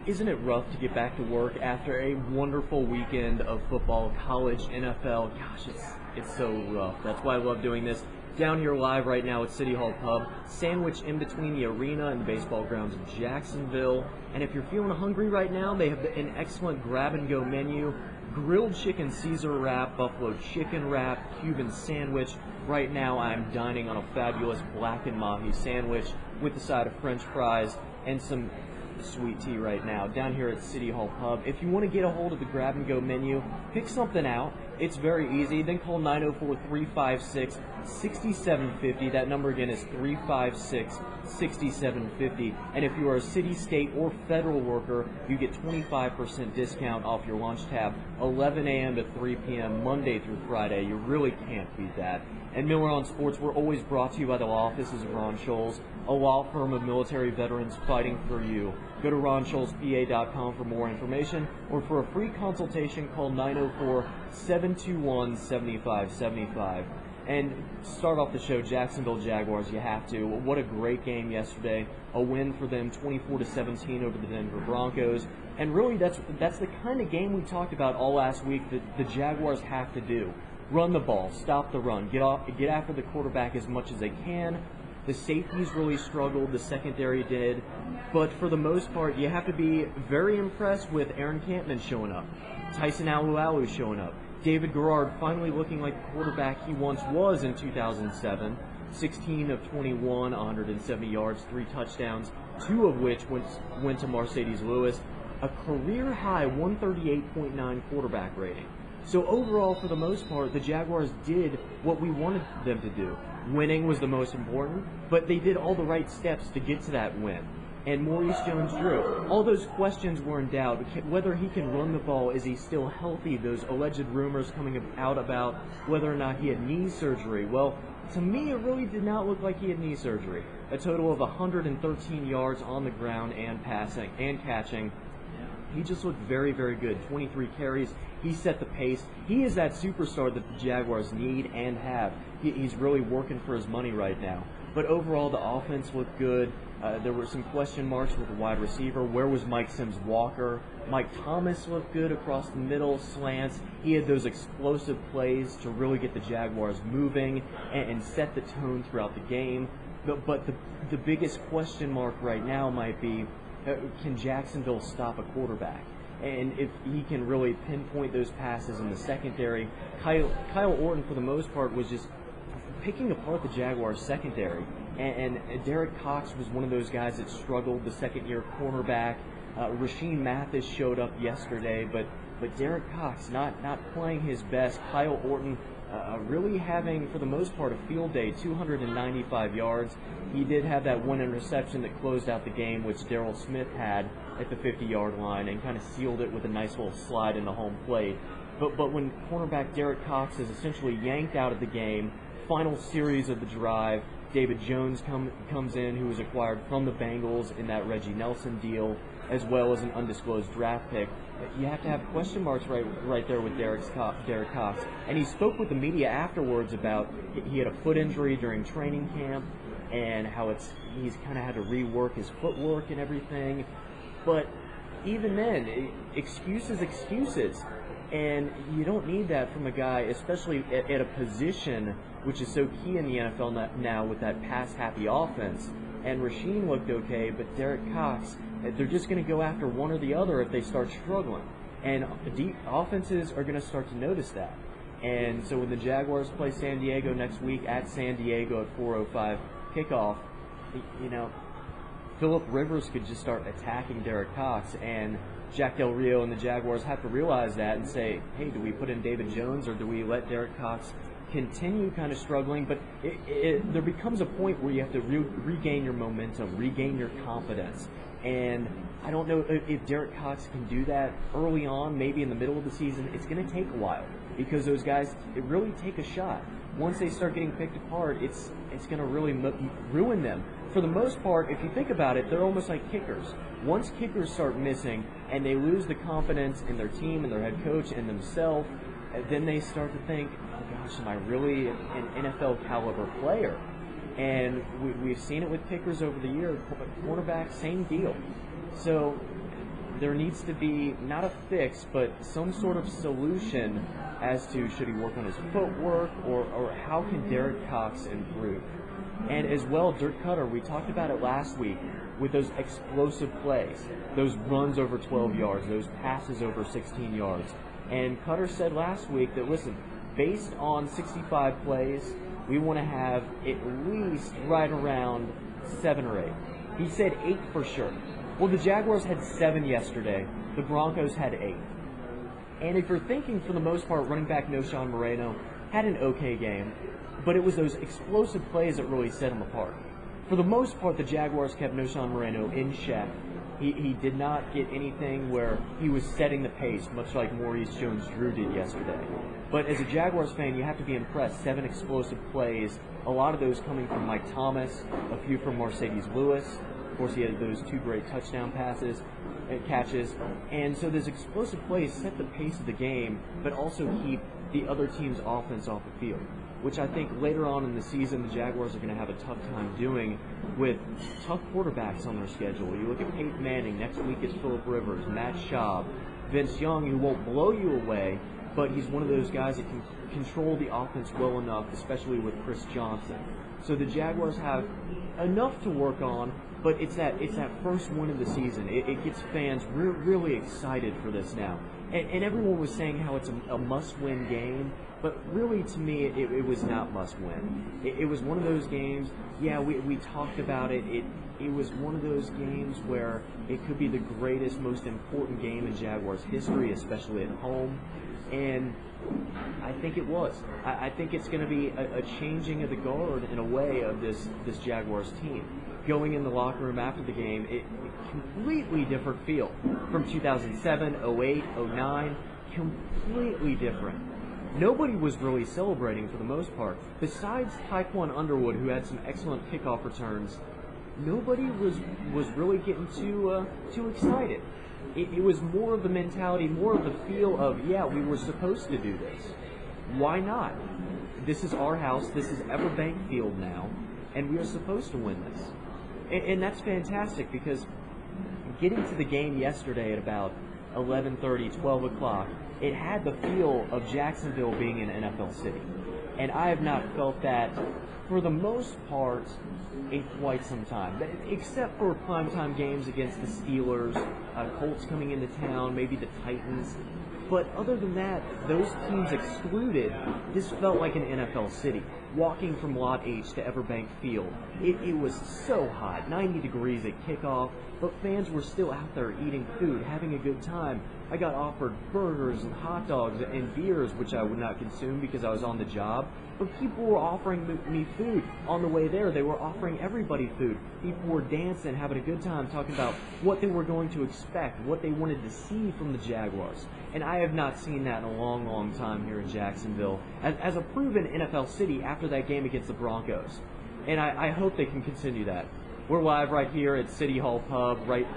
Isn't it rough to get back to work after a wonderful weekend of football, college, NFL? Gosh, it's so rough. That's why I love doing this. Down here live right now at City Hall Pub, sandwiched in between the arena and the baseball grounds of Jacksonville. And if you're feeling hungry right now, they have an excellent grab-and-go menu. Grilled chicken Caesar wrap, buffalo chicken wrap, Cuban sandwich. Right now I'm dining on a fabulous blackened mahi sandwich with a side of French fries and some sweet tea right now down here at City Hall Pub. If you want to get a hold of the grab-and-go menu, pick something out. It's very easy. Then call 904-356-6750. That number again is 356-6750. And if you are a city, state, or federal worker, you get 25% discount off your lunch tab, 11 a.m. to 3 p.m. Monday through Friday. You really can't beat that. And Miller on Sports, we're always brought to you by the law offices of Ron Scholes, a law firm of military veterans fighting for you. Go to RonScholesPA.com for more information, or for a free consultation, call 904-721-7575. And start off the show, Jacksonville Jaguars, you have to. What a great game yesterday. A win for them, 24-17 over the Denver Broncos. And really, that's the kind of game we talked about all last week that the Jaguars have to do. Run the ball, stop the run, get after the quarterback as much as they can. The safeties really struggled, the secondary did, but for the most part, you have to be very impressed with Aaron Campman showing up, Tyson Alualu showing up, David Garrard finally looking like the quarterback he once was in 2007, 16 of 21, 170 yards, 3 touchdowns, 2 of which went to Mercedes Lewis, a career-high 138.9 quarterback rating. So overall, for the most part, the Jaguars did what we wanted them to do. Winning was the most important, but they did all the right steps to get to that win. And Maurice Jones-Drew, all those questions were in doubt. Whether he can run the ball, is he still healthy? Those alleged rumors coming out about whether or not he had knee surgery. Well, to me, it really did not look like he had knee surgery. A total of 113 yards on the ground and passing and catching. He just looked very, very good. 23 carries. He set the pace. He is that superstar that the Jaguars need and have. He's really working for his money right now. But overall, the offense looked good. There were some question marks with the wide receiver. Where was Mike Sims-Walker? Mike Thomas looked good across the middle, slants. He had those explosive plays to really get the Jaguars moving and set the tone throughout the game. But the biggest question mark right now might be, can Jacksonville stop a quarterback? And if he can really pinpoint those passes in the secondary. Kyle Orton, for the most part, was just picking apart the Jaguars' secondary. And Derek Cox was one of those guys that struggled, the second-year cornerback. Rasheem Mathis showed up yesterday, but Derek Cox not playing his best. Kyle Orton really having, for the most part, a field day, 295 yards. He did have that one interception that closed out the game, which Darrell Smith had at the 50-yard line and kind of sealed it with a nice little slide in the home plate. But when cornerback Derek Cox is essentially yanked out of the game, final series of the drive, David Jones comes in, who was acquired from the Bengals in that Reggie Nelson deal, as well as an undisclosed draft pick. You have to have question marks right there with Derek Cox. And he spoke with the media afterwards about he had a foot injury during training camp and how he's kind of had to rework his footwork and everything. But even then, excuses. And you don't need that from a guy, especially at a position which is so key in the NFL now with that pass-happy offense. And Rasheem looked okay, but Derek Cox, they're just going to go after one or the other if they start struggling. And offenses are going to start to notice that. And so when the Jaguars play San Diego next week at San Diego at 4:05 kickoff, Phillip Rivers could just start attacking Derek Cox, and Jack Del Rio and the Jaguars have to realize that and say, hey, do we put in David Jones or do we let Derek Cox continue kind of struggling? But there becomes a point where you have to regain your momentum, regain your confidence. And I don't know if Derek Cox can do that early on, maybe in the middle of the season. It's going to take a while because those guys, it really take a shot. Once they start getting picked apart, it's going to really ruin them. For the most part, if you think about it, they're almost like kickers. Once kickers start missing and they lose the confidence in their team and their head coach and themselves, then they start to think, oh gosh, am I really an NFL caliber player? And we've seen it with kickers over the years. Quarterbacks, same deal. So there needs to be not a fix, but some sort of solution as to should he work on his footwork or how can Derek Cox improve. And as well, Dirk Cutter, we talked about it last week with those explosive plays, those runs over 12 yards, those passes over 16 yards. And Cutter said last week that, listen, based on 65 plays, we want to have at least right around 7 or 8. He said 8 for sure. Well, the Jaguars had 7 yesterday. The Broncos had 8. And if you're thinking, for the most part, running back Noshawn Moreno had an okay game, but it was those explosive plays that really set him apart. For the most part, the Jaguars kept Noshawn Moreno in check. He did not get anything where he was setting the pace, much like Maurice Jones-Drew did yesterday. But as a Jaguars fan, you have to be impressed. 7 explosive plays, a lot of those coming from Mike Thomas, a few from Mercedes Lewis. Of course, he had those 2 great touchdown catches. And so those explosive plays set the pace of the game, but also keep the other team's offense off the field, which I think later on in the season the Jaguars are going to have a tough time doing with tough quarterbacks on their schedule. You look at Peyton Manning, next week it's Phillip Rivers, Matt Schaub, Vince Young, who won't blow you away, but he's one of those guys that can control the offense well enough, especially with Chris Johnson. So the Jaguars have enough to work on, but it's that first win of the season. It gets fans really excited for this now. And everyone was saying how it's a must-win game, but really to me it was not must-win. It was one of those games, yeah, we talked about it. It was one of those games where it could be the greatest, most important game in Jaguars history, especially at home. And I think it was. I think it's going to be a changing of the guard in a way of this Jaguars team. Going in the locker room after the game, completely different feel from 2007, 08, 09, completely different. Nobody was really celebrating for the most part. Besides Tyquan Underwood, who had some excellent kickoff returns, nobody was really getting too excited. It was more of the mentality, more of the feel of, yeah, we were supposed to do this. Why not? This is our house. This is Everbank Field now, and we are supposed to win this. And that's fantastic, because getting to the game yesterday at about 11:30, 12 o'clock, it had the feel of Jacksonville being an NFL city. And I have not felt that, for the most part, in quite some time, except for primetime games against the Steelers, Colts coming into town, maybe the Titans. But other than that, those teams excluded, this felt like an NFL city. Walking from Lot H to Everbank Field, it was so hot, 90 degrees at kickoff, but fans were still out there eating food, having a good time. I got offered burgers and hot dogs and beers, which I would not consume because I was on the job. But people were offering me food on the way there. They were offering everybody food. People were dancing, having a good time, talking about what they were going to expect, what they wanted to see from the Jaguars. And I have not seen that in a long, long time here in Jacksonville as a proven NFL city after that game against the Broncos. And I hope they can continue that. We're live right here at City Hall Pub, right